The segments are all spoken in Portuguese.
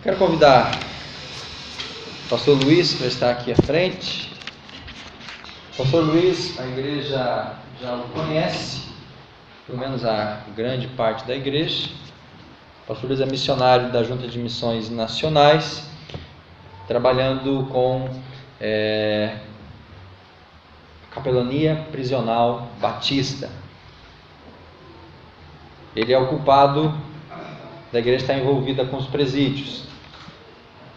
Quero convidar o pastor Luiz para estar aqui à frente. O pastor Luiz, a igreja já o conhece, pelo menos a grande parte da igreja. O pastor Luiz é missionário da Junta de Missões Nacionais, trabalhando com capelania prisional batista. Ele é o culpado da igreja estar envolvida com os presídios.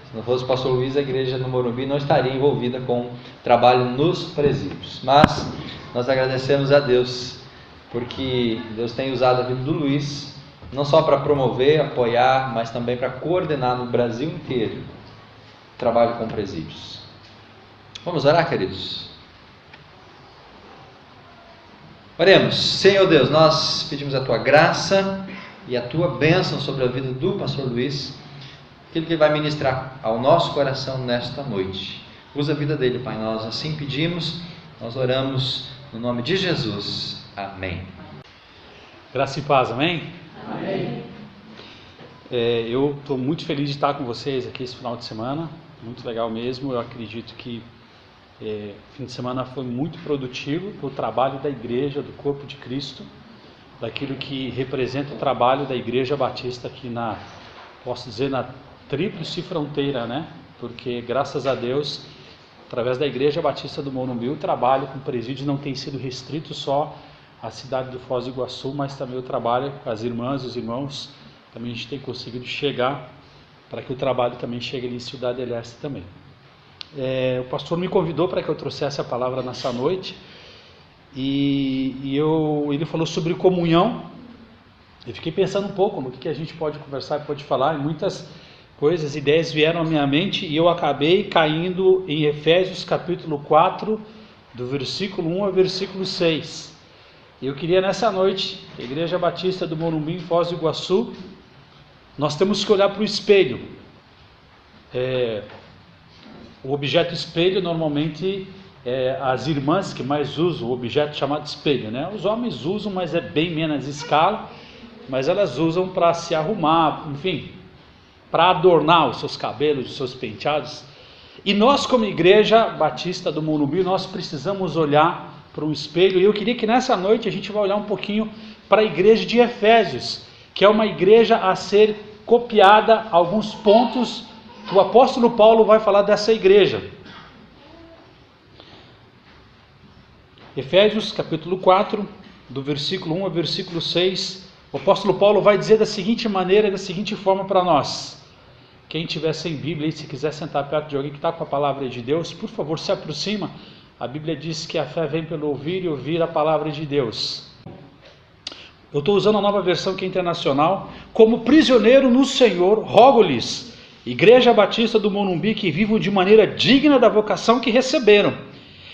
Se não fosse o pastor Luiz, a igreja no Morumbi não estaria envolvida com trabalho nos presídios. Mas nós agradecemos a Deus, porque Deus tem usado a vida do Luiz, não só para promover, apoiar, mas também para coordenar no Brasil inteiro o trabalho com presídios. Vamos orar, queridos? Oremos. Senhor Deus, nós pedimos a Tua graça e a Tua bênção sobre a vida do pastor Luiz, aquilo que Ele vai ministrar ao nosso coração nesta noite. Usa a vida dele, Pai, nós assim pedimos, nós oramos no nome de Jesus. Amém. Graça e paz, amém? Amém. Eu estou muito feliz de estar com vocês aqui esse final de semana, muito legal mesmo. Eu acredito que fim de semana foi muito produtivo para o trabalho da igreja, do corpo de Cristo, daquilo que representa o trabalho da Igreja Batista aqui na Tríplice Fronteira, né? Porque graças a Deus, através da Igreja Batista do Morumbi, o trabalho com presídios não tem sido restrito só à cidade do Foz do Iguaçu, mas também o trabalho com as irmãs e os irmãos, também a gente tem conseguido chegar para que o trabalho também chegue ali em Cidade del Este também. O pastor me convidou para que eu trouxesse a palavra nessa noite, e ele falou sobre comunhão. Eu fiquei pensando um pouco no que a gente pode conversar e pode falar, e muitas coisas, ideias vieram à minha mente, e eu acabei caindo em Efésios capítulo 4, do versículo 1 ao versículo 6. E eu queria nessa noite, a Igreja Batista do Morumbi, em Foz do Iguaçu, nós temos que olhar para o espelho. O objeto espelho, normalmente, as irmãs que mais usam o objeto chamado espelho, né? Os homens usam, mas é bem menos escala, mas elas usam para se arrumar, enfim, para adornar os seus cabelos, os seus penteados. E nós, como Igreja Batista do Morumbi, nós precisamos olhar para um espelho, e eu queria que nessa noite a gente vai olhar um pouquinho para a igreja de Efésios, que é uma igreja a ser copiada, alguns pontos que o apóstolo Paulo vai falar dessa igreja. Efésios capítulo 4, do versículo 1 ao versículo 6, o apóstolo Paulo vai dizer da seguinte maneira, da seguinte forma para nós. Quem tiver sem Bíblia e se quiser sentar perto de alguém que está com a palavra de Deus, por favor, se aproxima. A Bíblia diz que a fé vem pelo ouvir e ouvir a palavra de Deus. Eu estou usando a nova versão que é internacional. Como prisioneiro no Senhor, rogo-lhes, Igreja Batista do Morumbi, que vivam de maneira digna da vocação que receberam.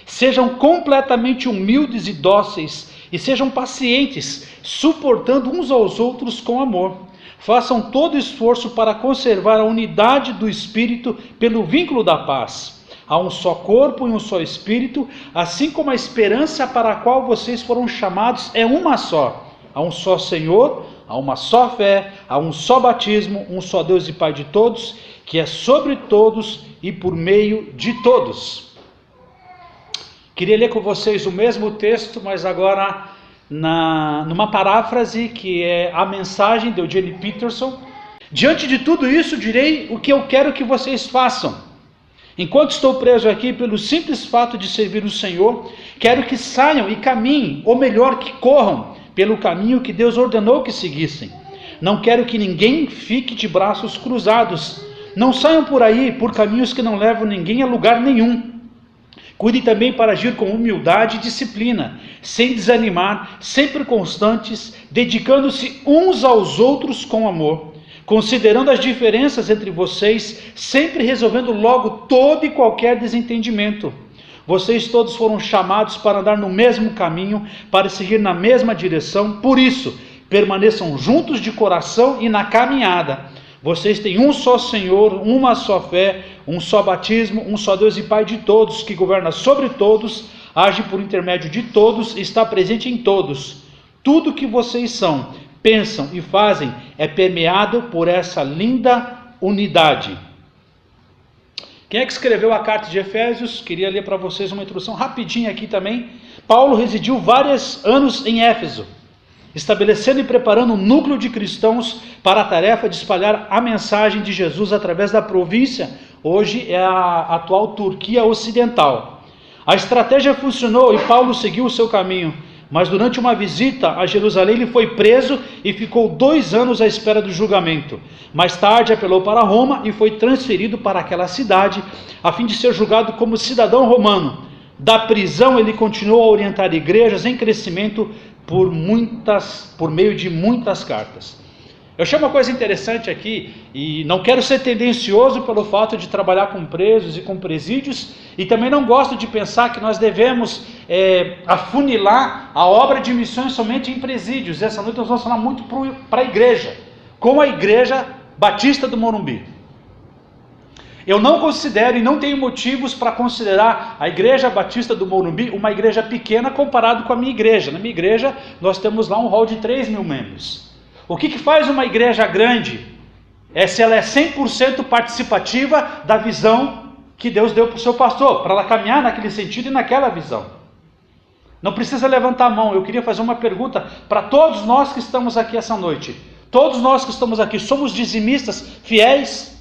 Sejam completamente humildes e dóceis, e sejam pacientes, suportando uns aos outros com amor. Façam todo esforço para conservar a unidade do Espírito pelo vínculo da paz. Há um só corpo e um só Espírito, assim como a esperança para a qual vocês foram chamados é uma só. Há um só Senhor, há uma só fé, há um só batismo, um só Deus e Pai de todos, que é sobre todos e por meio de todos. Queria ler com vocês o mesmo texto, mas agora numa paráfrase que é a mensagem de Eugene Peterson. Diante de tudo isso, direi o que eu quero que vocês façam. Enquanto estou preso aqui pelo simples fato de servir o Senhor, quero que saiam e caminhem, ou melhor, que corram pelo caminho que Deus ordenou que seguissem. Não quero que ninguém fique de braços cruzados. Não saiam por aí por caminhos que não levam ninguém a lugar nenhum. Cuidem também para agir com humildade e disciplina, sem desanimar, sempre constantes, dedicando-se uns aos outros com amor, considerando as diferenças entre vocês, sempre resolvendo logo todo e qualquer desentendimento. Vocês todos foram chamados para andar no mesmo caminho, para seguir na mesma direção. Por isso, permaneçam juntos de coração e na caminhada. Vocês têm um só Senhor, uma só fé, um só batismo, um só Deus e Pai de todos, que governa sobre todos, age por intermédio de todos e está presente em todos. Tudo que vocês são, pensam e fazem é permeado por essa linda unidade. Quem é que escreveu a carta de Efésios? Queria ler para vocês uma introdução rapidinha aqui também. Paulo residiu vários anos em Éfeso, estabelecendo e preparando um núcleo de cristãos para a tarefa de espalhar a mensagem de Jesus através da província, hoje é a atual Turquia Ocidental. A estratégia funcionou e Paulo seguiu o seu caminho, mas durante uma visita a Jerusalém ele foi preso e ficou 2 anos à espera do julgamento. Mais tarde apelou para Roma e foi transferido para aquela cidade a fim de ser julgado como cidadão romano. Da prisão ele continuou a orientar igrejas em crescimento por meio de muitas cartas. Eu chamo uma coisa interessante aqui, e não quero ser tendencioso pelo fato de trabalhar com presos e com presídios, e também não gosto de pensar que nós devemos afunilar a obra de missões somente em presídios. Essa noite nós vamos falar muito para a igreja, como a Igreja Batista do Morumbi. Eu não considero e não tenho motivos para considerar a Igreja Batista do Morumbi uma igreja pequena comparado com a minha igreja. Na minha igreja nós temos lá um hall de 3.000 membros. O que faz uma igreja grande é se ela é 100% participativa da visão que Deus deu para o seu pastor, para ela caminhar naquele sentido e naquela visão. Não precisa levantar a mão. Eu queria fazer uma pergunta para todos nós que estamos aqui essa noite. Todos nós que estamos aqui somos dizimistas fiéis?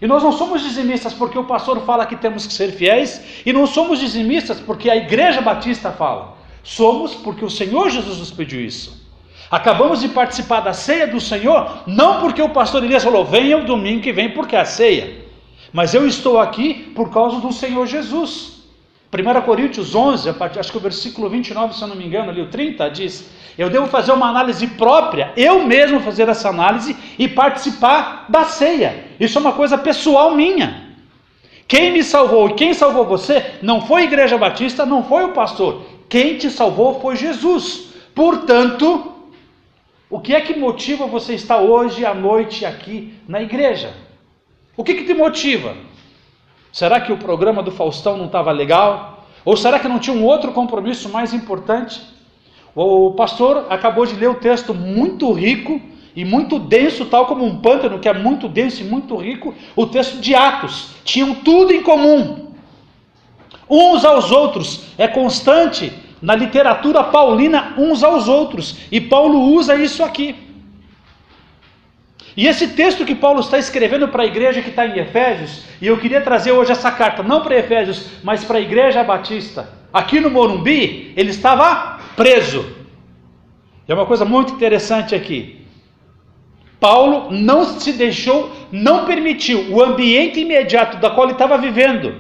E nós não somos dizimistas porque o pastor fala que temos que ser fiéis, e não somos dizimistas porque a Igreja Batista fala. Somos porque o Senhor Jesus nos pediu isso. Acabamos de participar da ceia do Senhor, não porque o pastor Elias falou, venha o domingo que vem porque é a ceia. Mas eu estou aqui por causa do Senhor Jesus. 1 Coríntios 11, acho que o versículo 29, se eu não me engano, ali o 30, diz, eu devo fazer uma análise própria, eu mesmo fazer essa análise e participar da ceia. Isso é uma coisa pessoal minha. Quem me salvou e quem salvou você não foi a Igreja Batista, não foi o pastor. Quem te salvou foi Jesus. Portanto, o que é que motiva você estar hoje à noite aqui na igreja? O que te motiva? Será que o programa do Faustão não estava legal? Ou será que não tinha um outro compromisso mais importante? O pastor acabou de ler um texto muito rico e muito denso, tal como um pântano que é muito denso e muito rico, o texto de Atos. Tinham tudo em comum. Uns aos outros, é constante na literatura paulina, uns aos outros. E Paulo usa isso aqui. E esse texto que Paulo está escrevendo para a igreja que está em Efésios, e eu queria trazer hoje essa carta, não para Efésios, mas para a Igreja Batista, aqui no Morumbi, ele estava preso. É uma coisa muito interessante aqui. Paulo não se deixou, não permitiu o ambiente imediato da qual ele estava vivendo.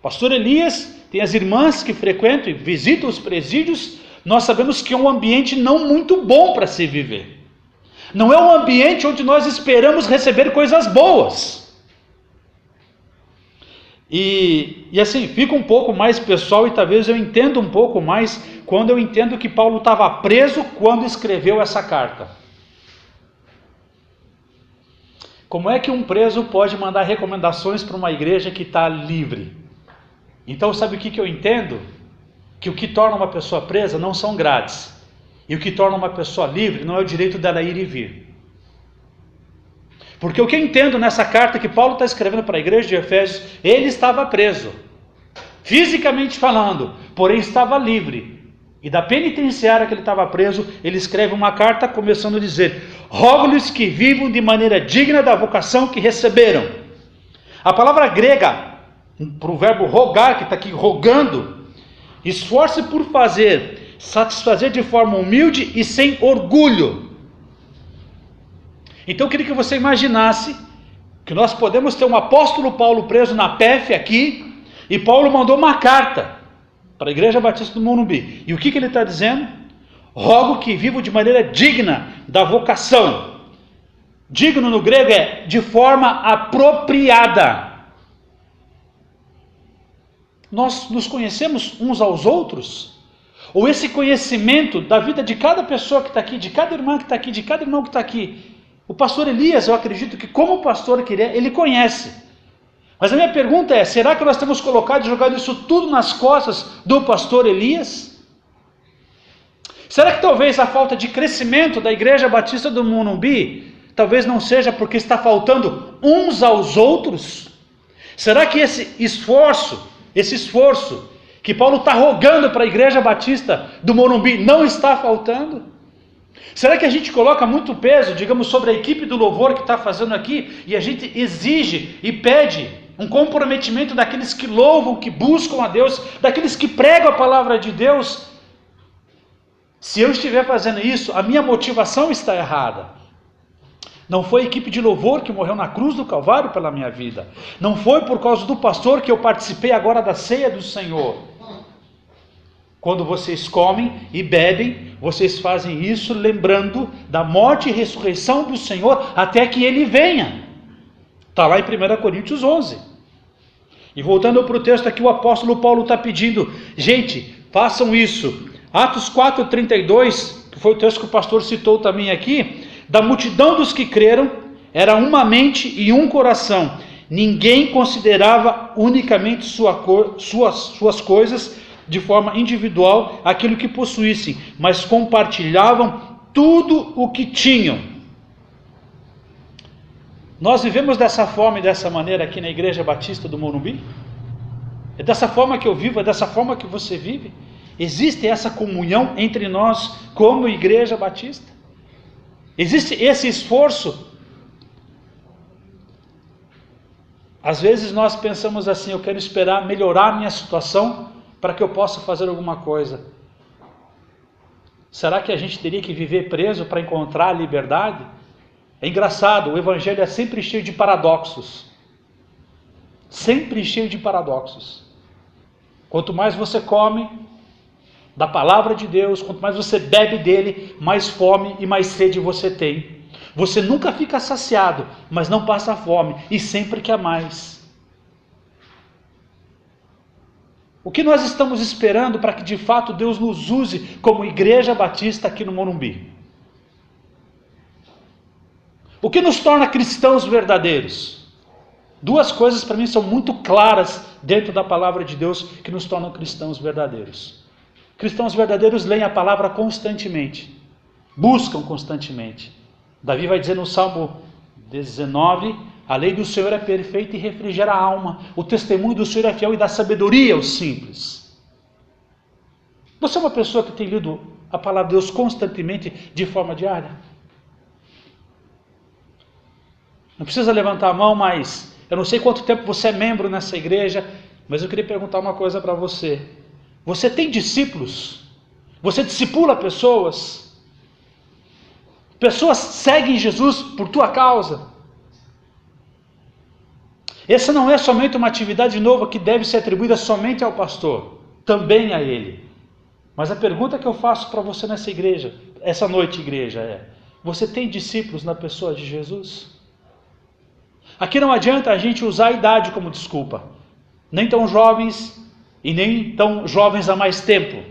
Pastor Elias tem as irmãs que frequentam e visitam os presídios, nós sabemos que é um ambiente não muito bom para se viver. Não é um ambiente onde nós esperamos receber coisas boas. E assim, fica um pouco mais pessoal e talvez eu entenda um pouco mais quando eu entendo que Paulo estava preso quando escreveu essa carta. Como é que um preso pode mandar recomendações para uma igreja que está livre? Então sabe o que eu entendo? Que o que torna uma pessoa presa não são grades. E o que torna uma pessoa livre não é o direito dela ir e vir. Porque o que eu entendo nessa carta que Paulo está escrevendo para a igreja de Efésios, ele estava preso, fisicamente falando, porém estava livre. E da penitenciária que ele estava preso, ele escreve uma carta começando a dizer, rogo-lhes que vivam de maneira digna da vocação que receberam. A palavra grega, para o verbo rogar, que está aqui rogando, esforce por satisfazer de forma humilde e sem orgulho. Então eu queria que você imaginasse que nós podemos ter um apóstolo Paulo preso na PF aqui, e Paulo mandou uma carta para a Igreja Batista do Morumbi. E o que ele está dizendo? Rogo que vivam de maneira digna da vocação. Digno no grego é de forma apropriada. Nós nos conhecemos uns aos outros? Ou esse conhecimento da vida de cada pessoa que está aqui, de cada irmã que está aqui, de cada irmão que está aqui, o pastor Elias, eu acredito que como pastor que ele conhece. Mas a minha pergunta é, será que nós temos colocado e jogado isso tudo nas costas do pastor Elias? Será que talvez a falta de crescimento da Igreja Batista do Morumbi, talvez não seja porque está faltando uns aos outros? Será que esse esforço que Paulo está rogando para a Igreja Batista do Morumbi não está faltando? Será que a gente coloca muito peso, digamos, sobre a equipe do louvor que está fazendo aqui, e a gente exige e pede um comprometimento daqueles que louvam, que buscam a Deus, daqueles que pregam a palavra de Deus? Se eu estiver fazendo isso, a minha motivação está errada. Não foi a equipe de louvor que morreu na cruz do Calvário pela minha vida. Não foi por causa do pastor que eu participei agora da ceia do Senhor. Quando vocês comem e bebem, vocês fazem isso lembrando da morte e ressurreição do Senhor até que Ele venha. Está lá em 1 Coríntios 11. E voltando para o texto aqui, o apóstolo Paulo está pedindo, gente, façam isso. Atos 4,32, que foi o texto que o pastor citou também aqui, da multidão dos que creram, era uma mente e um coração. Ninguém considerava unicamente suas coisas de forma individual, aquilo que possuíssem, mas compartilhavam tudo o que tinham. Nós vivemos dessa forma e dessa maneira aqui na Igreja Batista do Morumbi? É dessa forma que eu vivo? É dessa forma que você vive? Existe essa comunhão entre nós como Igreja Batista? Existe esse esforço? Às vezes nós pensamos assim, eu quero esperar melhorar a minha situação para que eu possa fazer alguma coisa. Será que a gente teria que viver preso para encontrar a liberdade? É engraçado, o Evangelho é sempre cheio de paradoxos. Sempre cheio de paradoxos. Quanto mais você come da palavra de Deus, quanto mais você bebe dele, mais fome e mais sede você tem. Você nunca fica saciado, mas não passa fome, e sempre quer mais. O que nós estamos esperando para que de fato Deus nos use como Igreja Batista aqui no Morumbi? O que nos torna cristãos verdadeiros? Duas coisas para mim são muito claras dentro da palavra de Deus que nos tornam cristãos verdadeiros. Cristãos verdadeiros leem a palavra constantemente, buscam constantemente. Davi vai dizer no Salmo 19, a lei do Senhor é perfeita e refrigera a alma, o testemunho do Senhor é fiel e dá sabedoria aos simples. Você é uma pessoa que tem lido a palavra de Deus constantemente de forma diária? Não precisa levantar a mão, mas eu não sei quanto tempo você é membro nessa igreja, mas eu queria perguntar uma coisa para você. Você tem discípulos? Você discipula pessoas? Pessoas seguem Jesus por tua causa? Essa não é somente uma atividade nova que deve ser atribuída somente ao pastor, também a ele. Mas a pergunta que eu faço para você nessa igreja, essa noite igreja, é: você tem discípulos na pessoa de Jesus? Aqui não adianta a gente usar a idade como desculpa. Nem tão jovens e nem tão jovens há mais tempo.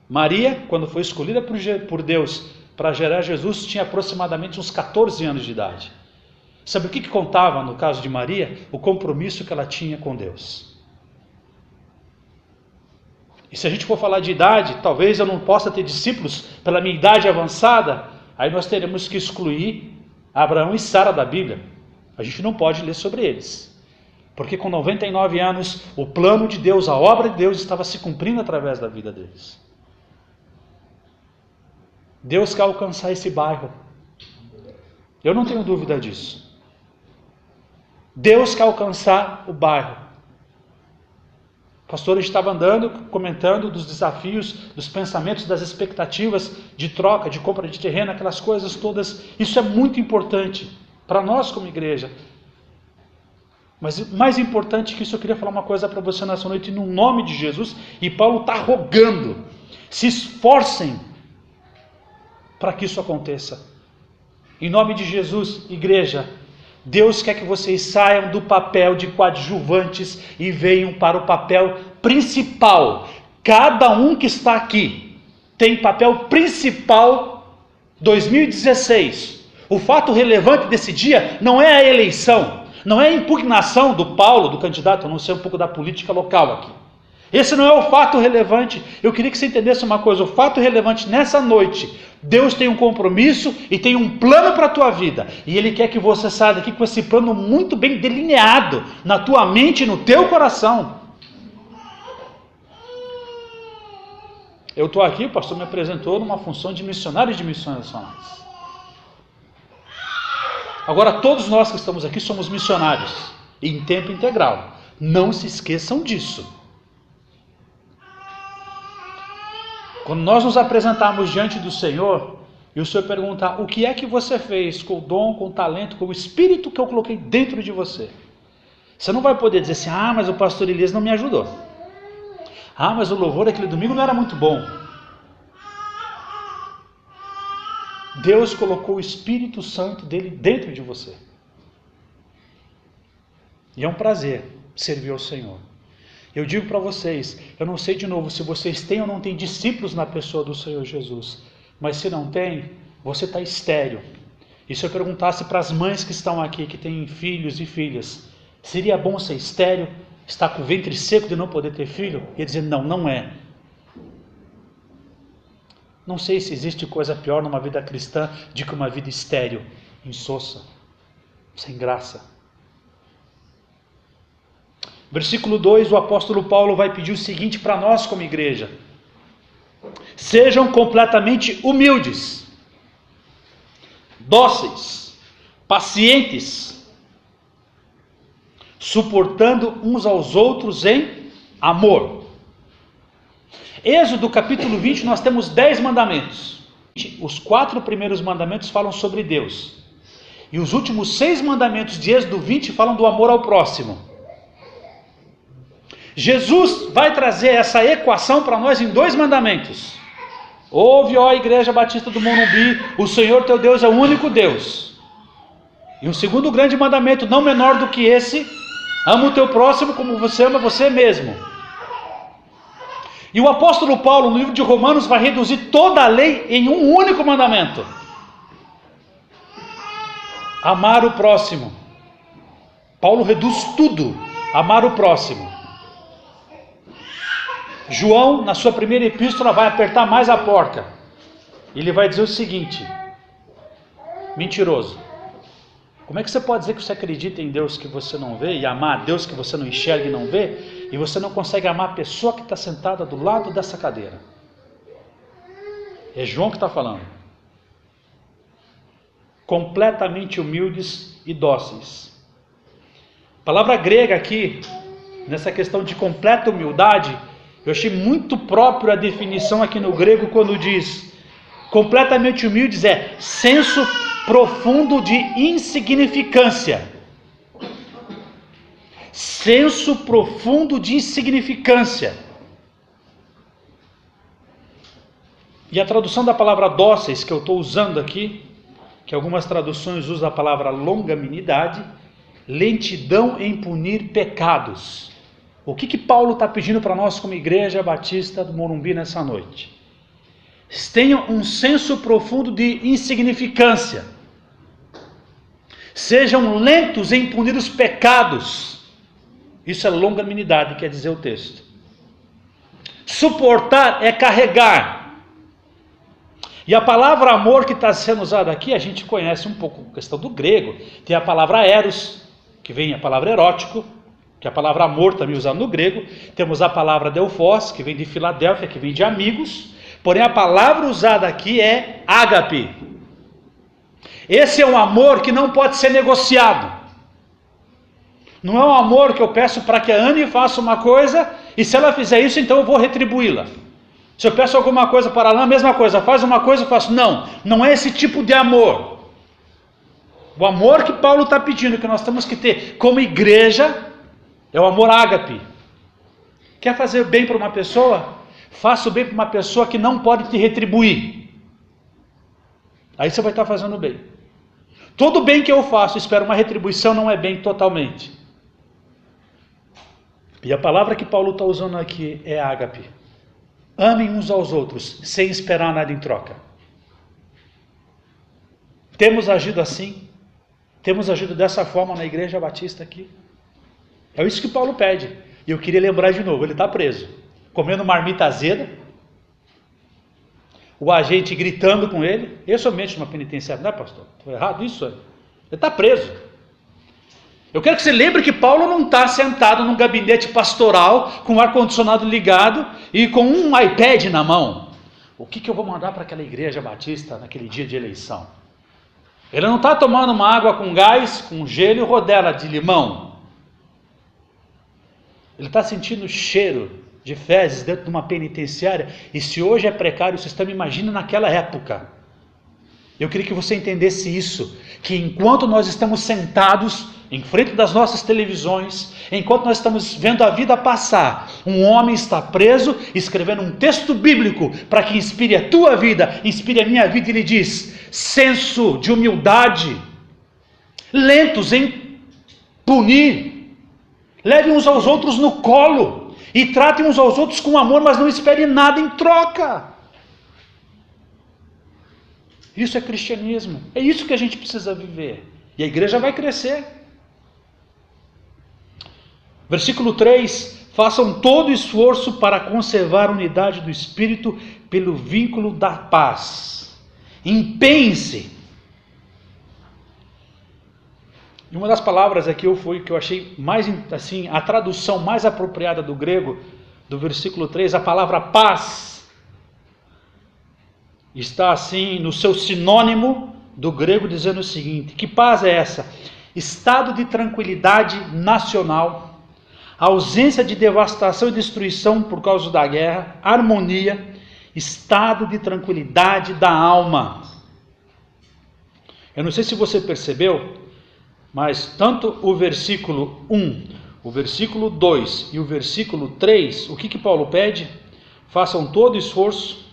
Maria, quando foi escolhida por Deus para gerar Jesus, tinha aproximadamente uns 14 anos de idade. Sabe o que contava no caso de Maria? O compromisso que ela tinha com Deus. E se a gente for falar de idade, talvez eu não possa ter discípulos pela minha idade avançada, aí nós teremos que excluir Abraão e Sara da Bíblia. A gente não pode ler sobre eles. Porque com 99 anos, o plano de Deus, a obra de Deus estava se cumprindo através da vida deles. Deus quer alcançar esse bairro. Eu não tenho dúvida disso. Deus quer alcançar o bairro. O pastor estava andando, comentando dos desafios, dos pensamentos, das expectativas de troca, de compra de terreno, aquelas coisas todas. Isso é muito importante para nós como igreja. Mas mais importante que isso, eu queria falar uma coisa para você nessa noite, no nome de Jesus, e Paulo está rogando, se esforcem para que isso aconteça. Em nome de Jesus, igreja, Deus quer que vocês saiam do papel de coadjuvantes e venham para o papel principal. Cada um que está aqui tem papel principal 2016. O fato relevante desse dia não é a eleição, não é a impugnação do Paulo, do candidato, eu não sei um pouco da política local aqui. Esse não é o fato relevante. Eu queria que você entendesse uma coisa. O fato relevante nessa noite, Deus tem um compromisso e tem um plano para a tua vida. E Ele quer que você saia daqui com esse plano muito bem delineado na tua mente e no teu coração. Eu estou aqui, o pastor me apresentou numa função de missionário de missões nacionais. Agora, todos nós que estamos aqui somos missionários em tempo integral. Não se esqueçam disso. Quando nós nos apresentarmos diante do Senhor, e o Senhor perguntar, o que é que você fez com o dom, com o talento, com o espírito que eu coloquei dentro de você? Você não vai poder dizer assim, mas o pastor Elias não me ajudou. Mas o louvor daquele domingo não era muito bom. Deus colocou o Espírito Santo dele dentro de você. E é um prazer servir ao Senhor. Eu digo para vocês, eu não sei de novo se vocês têm ou não têm discípulos na pessoa do Senhor Jesus, mas se não tem, você está estéril. E se eu perguntasse para as mães que estão aqui, que têm filhos e filhas, seria bom ser estéril, estar com o ventre seco de não poder ter filho? E dizer, não, não é. Não sei se existe coisa pior numa vida cristã do que uma vida estéril, insossa, sem graça. Versículo 2, o apóstolo Paulo vai pedir o seguinte para nós como igreja: sejam completamente humildes, dóceis, pacientes, suportando uns aos outros em amor. Êxodo capítulo 20, nós temos 10 mandamentos. Os 4 primeiros mandamentos falam sobre Deus. E os últimos 6 mandamentos de Êxodo 20 falam do amor ao próximo. Jesus vai trazer essa equação para nós em 2 mandamentos. Ouve, ó Igreja Batista do Morumbi, o Senhor teu Deus é o único Deus. E um segundo grande mandamento, não menor do que esse: ama o teu próximo como você ama você mesmo. E o apóstolo Paulo, no livro de Romanos, vai reduzir toda a lei em um único mandamento: amar o próximo. Paulo reduz tudo: amar o próximo. João, na sua primeira epístola, vai apertar mais a porca. Ele vai dizer o seguinte: mentiroso, como é que você pode dizer que você acredita em Deus que você não vê, e amar a Deus que você não enxerga e não vê, e você não consegue amar a pessoa que está sentada do lado dessa cadeira? É João que está falando. Completamente humildes e dóceis. A palavra grega aqui, nessa questão de completa humildade, eu achei muito próprio a definição aqui no grego quando diz completamente humildes, é senso profundo de insignificância. Senso profundo de insignificância. E a tradução da palavra dóceis que eu estou usando aqui, que algumas traduções usam a palavra longanimidade, lentidão em punir pecados. O que Paulo está pedindo para nós como Igreja Batista do Morumbi nessa noite? Tenham um senso profundo de insignificância. Sejam lentos em punir os pecados. Isso é longanimidade, quer dizer o texto. Suportar é carregar. E a palavra amor que está sendo usada aqui, a gente conhece um pouco a questão do grego. Tem a palavra eros, que vem a palavra erótico, que é a palavra amor também usada no grego. Temos a palavra delfos, que vem de Filadélfia, que vem de amigos. Porém a palavra usada aqui é ágape. Esse é um amor que não pode ser negociado. Não é um amor que eu peço para que a Anne faça uma coisa, e se ela fizer isso, então eu vou retribuí-la. Se eu peço alguma coisa para ela, a mesma coisa, faz uma coisa, eu faço. Não, não é esse tipo de amor. O amor que Paulo está pedindo, que nós temos que ter como igreja, é o amor ágape. Quer fazer bem para uma pessoa? Faça o bem para uma pessoa que não pode te retribuir. Aí você vai estar fazendo bem. Todo bem que eu faço, espero uma retribuição, não é bem totalmente. E a palavra que Paulo está usando aqui é ágape. Amem uns aos outros, sem esperar nada em troca. Temos agido assim? Temos agido dessa forma na Igreja Batista aqui? É isso que Paulo pede. E eu queria lembrar de novo, ele está preso. comendo marmita azeda, o agente gritando com ele. Esse é o ambiente de uma penitenciária, não é, pastor? Estou errado isso? Ele está preso. Eu quero que você lembre que Paulo não está sentado num gabinete pastoral com o ar-condicionado ligado e com um iPad na mão. O que eu vou mandar para aquela igreja batista naquele dia de eleição? Ele não está tomando uma água com gás, com gelo e rodela de limão. Ele está sentindo o cheiro de fezes dentro de uma penitenciária. E se hoje é precário o sistema, imagina naquela época. Eu queria que você entendesse isso, que enquanto nós estamos sentados em frente das nossas televisões, enquanto nós estamos vendo a vida passar, um homem está preso, escrevendo um texto bíblico para que inspire a tua vida, inspire a minha vida, e ele diz: senso de humildade, lentos em punir, levem uns aos outros no colo e tratem uns aos outros com amor, mas não esperem nada em troca. Isso é cristianismo, é isso que a gente precisa viver, e a igreja vai crescer. Versículo 3: façam todo esforço para conservar a unidade do Espírito pelo vínculo da paz. Empenhe-se. E uma das palavras aqui que eu achei mais, assim, a tradução mais apropriada do grego, do versículo 3, a palavra paz, está assim no seu sinônimo do grego, dizendo o seguinte: que paz é essa? Estado de tranquilidade nacional, ausência de devastação e destruição por causa da guerra, harmonia, estado de tranquilidade da alma. Eu não sei se você percebeu, mas tanto o versículo 1, o versículo 2 e o versículo 3, o que Paulo pede? Façam todo esforço,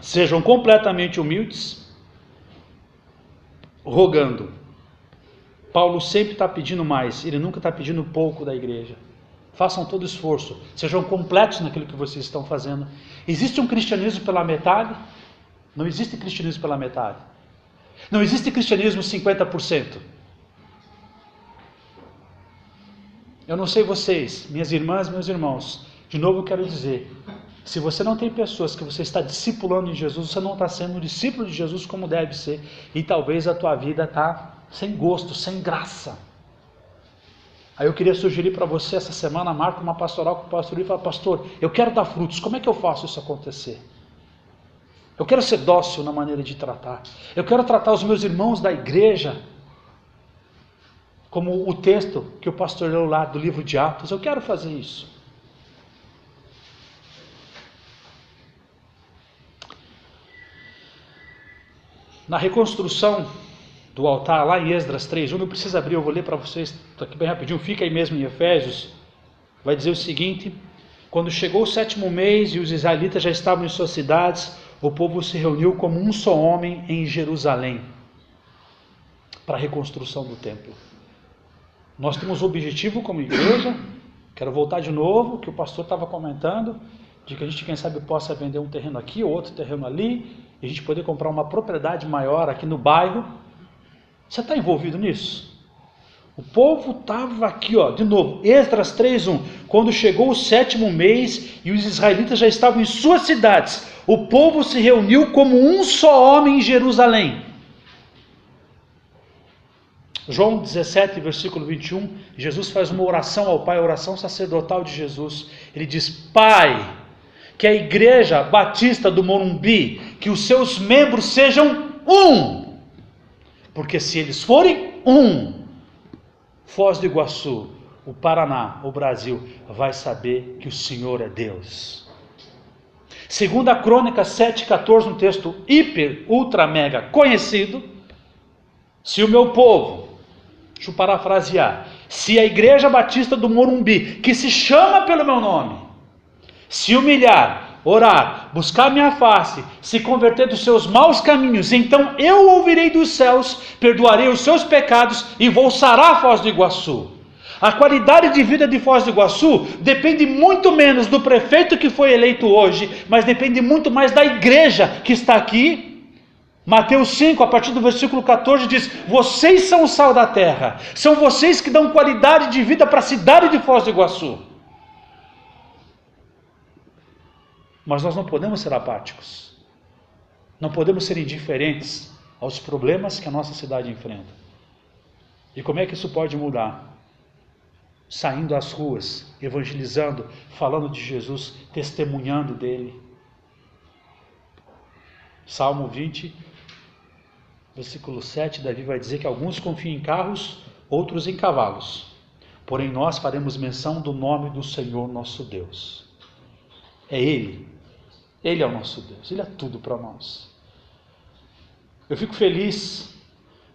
sejam completamente humildes, rogando. Paulo sempre está pedindo mais, ele nunca está pedindo pouco da igreja. Façam todo esforço, sejam completos naquilo que vocês estão fazendo. Existe um cristianismo pela metade? Não existe cristianismo pela metade. Não existe cristianismo 50%. Eu não sei vocês, minhas irmãs, meus irmãos, de novo eu quero dizer, se você não tem pessoas que você está discipulando em Jesus, você não está sendo um discípulo de Jesus como deve ser, e talvez a tua vida está sem gosto, sem graça. Aí eu queria sugerir para você essa semana, marca uma pastoral com o pastor e fala: pastor, eu quero dar frutos, como é que eu faço isso acontecer? Eu quero ser dócil na maneira de tratar, eu quero tratar os meus irmãos da igreja como o texto que o pastor leu lá do livro de Atos, eu quero fazer isso. Na reconstrução do altar, lá em Esdras 3, não precisa abrir, eu vou ler para vocês aqui bem rapidinho, fica aí mesmo em Efésios, vai dizer o seguinte: quando chegou o 7º mês e os israelitas já estavam em suas cidades, o povo se reuniu como um só homem em Jerusalém, para a reconstrução do templo. Nós temos o objetivo como igreja, quero voltar de novo, que o pastor estava comentando, de que a gente, quem sabe, possa vender um terreno aqui, ou outro terreno ali, e a gente poder comprar uma propriedade maior aqui no bairro. Você está envolvido nisso? O povo estava aqui, ó, de novo, Esdras 3:1, quando chegou o 7º mês e os israelitas já estavam em suas cidades, o povo se reuniu como um só homem em Jerusalém. João 17, versículo 21, Jesus faz uma oração ao Pai, a oração sacerdotal de Jesus. Ele diz: Pai, que a igreja batista do Morumbi, que os seus membros sejam um, porque se eles forem um, Foz do Iguaçu, o Paraná, o Brasil, vai saber que o Senhor é Deus. Segundo a Crônica 7,14, um texto hiper, ultra, mega conhecido, se o meu povo, deixa eu parafrasear, se a igreja batista do Morumbi, que se chama pelo meu nome, se humilhar, orar, buscar minha face, se converter dos seus maus caminhos, então eu ouvirei dos céus, perdoarei os seus pecados e vou sarar Foz do Iguaçu. A qualidade de vida de Foz do Iguaçu depende muito menos do prefeito que foi eleito hoje, mas depende muito mais da igreja que está aqui. Mateus 5, a partir do versículo 14, diz: vocês são o sal da terra, são vocês que dão qualidade de vida para a cidade de Foz do Iguaçu. Mas nós não podemos ser apáticos. Não podemos ser indiferentes aos problemas que a nossa cidade enfrenta. E como é que isso pode mudar? Saindo às ruas, evangelizando, falando de Jesus, testemunhando dele. Salmo 20, versículo 7, Davi vai dizer que alguns confiam em carros, outros em cavalos. Porém nós faremos menção do nome do Senhor nosso Deus. É Ele. Ele é o nosso Deus. Ele é tudo para nós. Eu fico feliz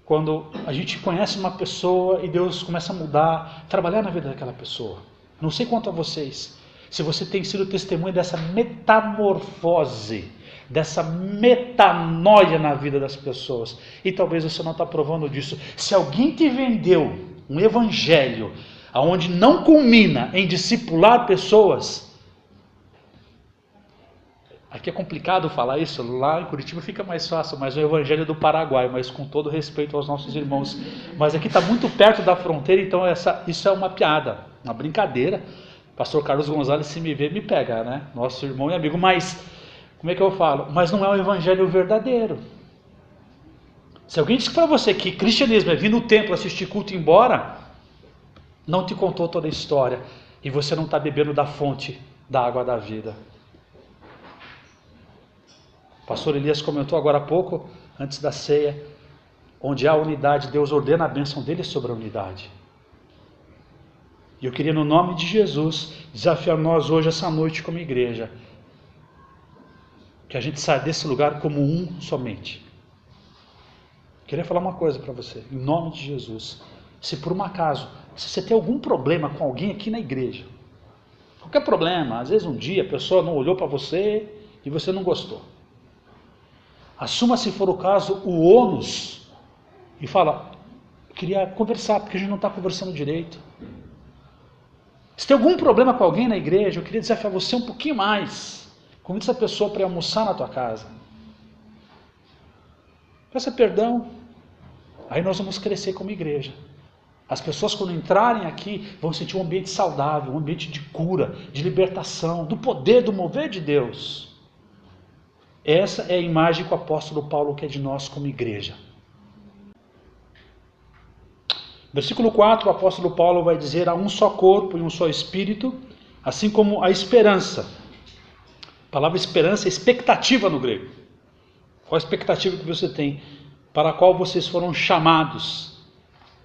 quando a gente conhece uma pessoa e Deus começa a mudar, trabalhar na vida daquela pessoa. Não sei quanto a vocês, se você tem sido testemunha dessa metamorfose, dessa metanoia na vida das pessoas. E talvez você não está provando disso. Se alguém te vendeu um evangelho onde não culmina em discipular pessoas, aqui é complicado falar isso, lá em Curitiba fica mais fácil, mas o evangelho do Paraguai, mas com todo respeito aos nossos irmãos. Mas aqui está muito perto da fronteira, então isso é uma piada, uma brincadeira. Pastor Carlos Gonzalez, se me ver, me pega, né? Nosso irmão e amigo, mas, como é que eu falo? Mas não é o evangelho verdadeiro. Se alguém disse para você que cristianismo é vir no templo, assistir culto e ir embora, não te contou toda a história, e você não está bebendo da fonte da água da vida. O pastor Elias comentou agora há pouco, antes da ceia, onde há unidade, Deus ordena a bênção dele sobre a unidade. E eu queria, no nome de Jesus, desafiar nós hoje, essa noite, como igreja, que a gente saia desse lugar como um somente. Queria falar uma coisa para você, em nome de Jesus. Se por um acaso, se você tem algum problema com alguém aqui na igreja, qualquer problema, às vezes um dia a pessoa não olhou para você e você não gostou. Assuma, se for o caso, o ônus e fala, eu queria conversar, porque a gente não está conversando direito. Se tem algum problema com alguém na igreja, eu queria desafiar você um pouquinho mais. Convide essa pessoa para ir almoçar na tua casa. Peça perdão. Aí nós vamos crescer como igreja. As pessoas, quando entrarem aqui, vão sentir um ambiente saudável, um ambiente de cura, de libertação, do poder, do mover de Deus. Essa é a imagem que o apóstolo Paulo quer de nós como igreja. Versículo 4, o apóstolo Paulo vai dizer: há um só corpo e um só espírito, assim como a esperança. A palavra esperança é expectativa no grego. Qual a expectativa que você tem? Para a qual vocês foram chamados.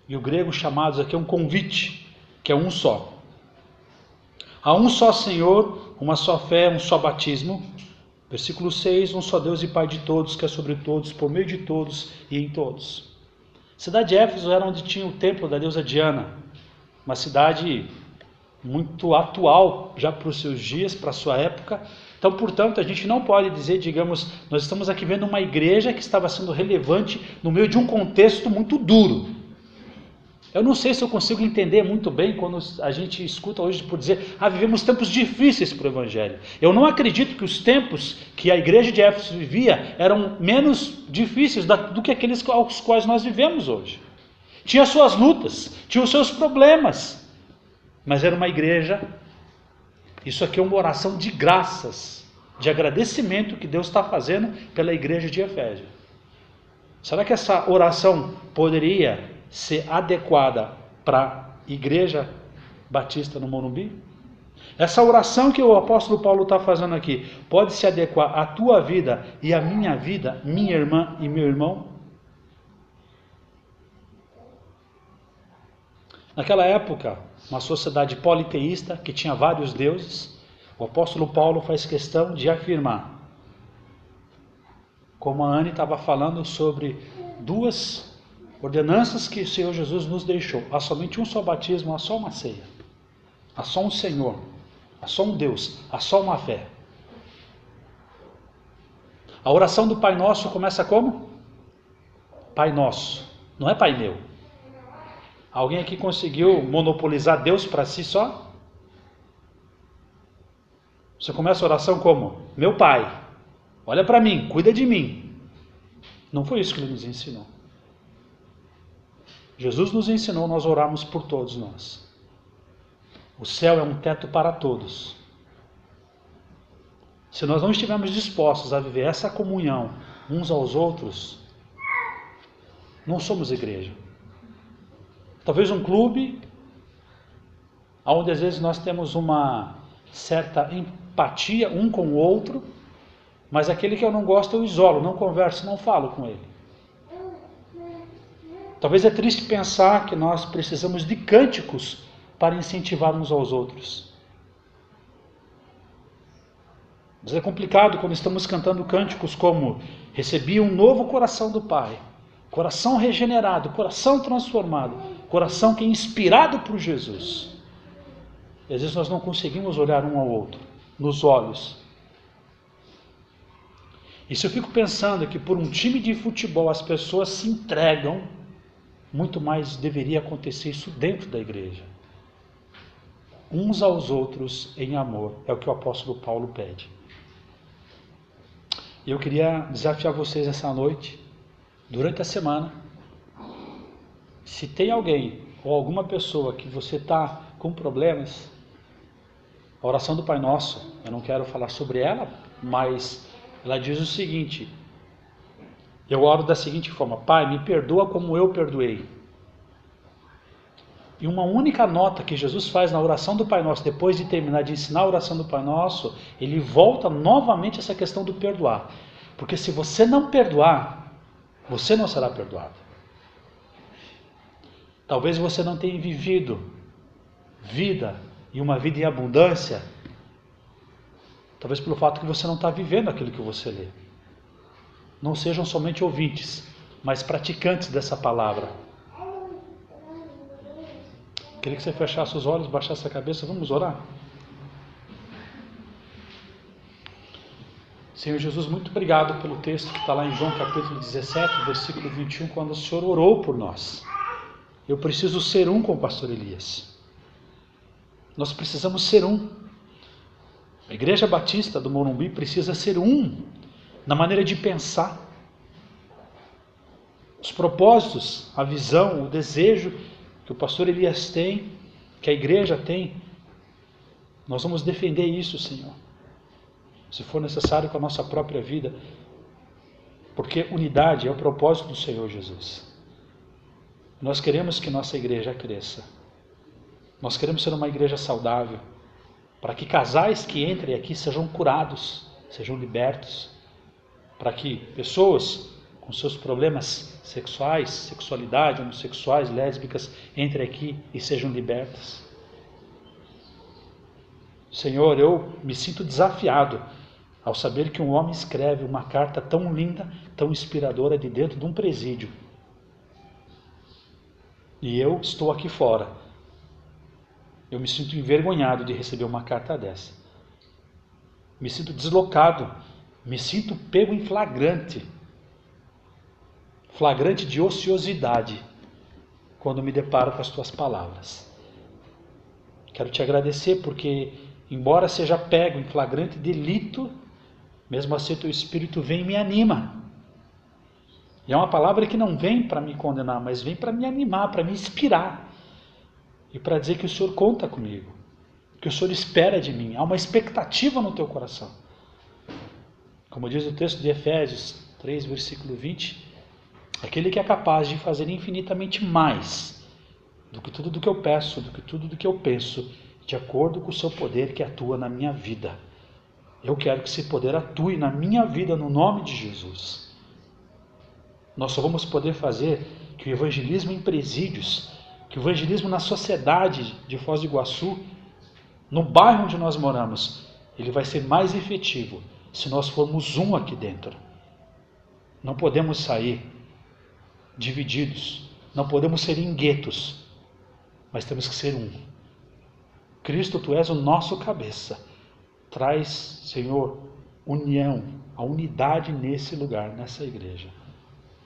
E o grego chamados aqui é um convite, que é um só. Há um só Senhor, uma só fé, um só batismo. Versículo 6, um só Deus e Pai de todos, que é sobre todos, por meio de todos e em todos. A cidade de Éfeso era onde tinha o templo da deusa Diana, uma cidade muito atual já para os seus dias, para a sua época. Então, portanto, a gente não pode dizer, digamos, nós estamos aqui vendo uma igreja que estava sendo relevante no meio de um contexto muito duro. Eu não sei se eu consigo entender muito bem quando a gente escuta hoje por dizer, vivemos tempos difíceis para o Evangelho. Eu não acredito que os tempos que a igreja de Éfeso vivia eram menos difíceis do que aqueles aos quais nós vivemos hoje. Tinha suas lutas, tinha os seus problemas, mas era uma igreja. Isso aqui é uma oração de graças, de agradecimento que Deus está fazendo pela igreja de Efésio. Será que essa oração poderia ser adequada para a igreja batista no Morumbi? Essa oração que o apóstolo Paulo está fazendo aqui, pode se adequar à tua vida e à minha vida, minha irmã e meu irmão? Naquela época, uma sociedade politeísta que tinha vários deuses, o apóstolo Paulo faz questão de afirmar, como a Anne estava falando sobre duas ordenanças que o Senhor Jesus nos deixou: há somente um só batismo, há só uma ceia, há só um Senhor, há só um Deus, há só uma fé. A oração do Pai Nosso começa como? Pai Nosso, não é Pai Meu. Alguém aqui conseguiu monopolizar Deus para si só? Você começa a oração como? Meu Pai, olha para mim, cuida de mim. Não foi isso que Ele nos ensinou. Jesus nos ensinou nós orarmos por todos nós. O céu é um teto para todos. Se nós não estivermos dispostos a viver essa comunhão uns aos outros, não somos igreja. Talvez um clube, onde às vezes nós temos uma certa empatia um com o outro, mas aquele que eu não gosto eu isolo, não converso, não falo com ele. Talvez é triste pensar que nós precisamos de cânticos para incentivar uns aos outros. Mas é complicado quando estamos cantando cânticos como: recebi um novo coração do Pai, coração regenerado, coração transformado, coração que é inspirado por Jesus. E às vezes nós não conseguimos olhar um ao outro, nos olhos. E se eu fico pensando que por um time de futebol as pessoas se entregam, muito mais deveria acontecer isso dentro da igreja. Uns aos outros em amor, é o que o apóstolo Paulo pede. E eu queria desafiar vocês essa noite, durante a semana, se tem alguém ou alguma pessoa que você está com problemas, a oração do Pai Nosso, eu não quero falar sobre ela, mas ela diz o seguinte: eu oro da seguinte forma: Pai, me perdoa como eu perdoei. E uma única nota que Jesus faz na oração do Pai Nosso, depois de terminar de ensinar a oração do Pai Nosso, ele volta novamente a essa questão do perdoar. Porque se você não perdoar, você não será perdoado. Talvez você não tenha vivido vida e uma vida em abundância, talvez pelo fato que você não está vivendo aquilo que você lê. Não sejam somente ouvintes, mas praticantes dessa palavra. Queria que você fechasse os olhos, baixasse a cabeça, vamos orar? Senhor Jesus, muito obrigado pelo texto que está lá em João capítulo 17, versículo 21, quando o Senhor orou por nós. Eu preciso ser um com o pastor Elias. Nós precisamos ser um. A Igreja Batista do Morumbi precisa ser um na maneira de pensar. Os propósitos, a visão, o desejo que o pastor Elias tem, que a igreja tem, nós vamos defender isso, Senhor. Se for necessário com a nossa própria vida, porque unidade é o propósito do Senhor Jesus. Nós queremos que nossa igreja cresça. Nós queremos ser uma igreja saudável, para que casais que entrem aqui sejam curados, sejam libertos, para que pessoas com seus problemas sexuais, sexualidade, homossexuais, lésbicas, entrem aqui e sejam libertas. Senhor, eu me sinto desafiado ao saber que um homem escreve uma carta tão linda, tão inspiradora de dentro de um presídio. E eu estou aqui fora. Eu me sinto envergonhado de receber uma carta dessa. Me sinto deslocado, me sinto pego em flagrante de ociosidade, quando me deparo com as tuas palavras. Quero te agradecer porque, embora seja pego em flagrante delito, mesmo assim teu Espírito vem e me anima. E é uma palavra que não vem para me condenar, mas vem para me animar, para me inspirar. E para dizer que o Senhor conta comigo, que o Senhor espera de mim. Há uma expectativa no teu coração. Como diz o texto de Efésios 3, versículo 20, aquele que é capaz de fazer infinitamente mais do que tudo do que eu peço, do que tudo do que eu penso, de acordo com o seu poder que atua na minha vida. Eu quero que esse poder atue na minha vida no nome de Jesus. Nós só vamos poder fazer que o evangelismo em presídios, que o evangelismo na sociedade de Foz do Iguaçu, no bairro onde nós moramos, ele vai ser mais efetivo se nós formos um aqui dentro. Não podemos sair divididos, não podemos ser em guetos, mas temos que ser um. Cristo, tu és o nosso cabeça. Traz, Senhor, união, a unidade nesse lugar, nessa igreja.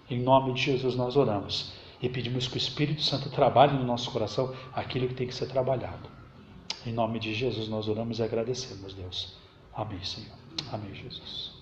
Em nome de Jesus nós oramos e pedimos que o Espírito Santo trabalhe no nosso coração aquilo que tem que ser trabalhado. Em nome de Jesus nós oramos e agradecemos, Deus. Amém, Senhor. Amém, Jesus.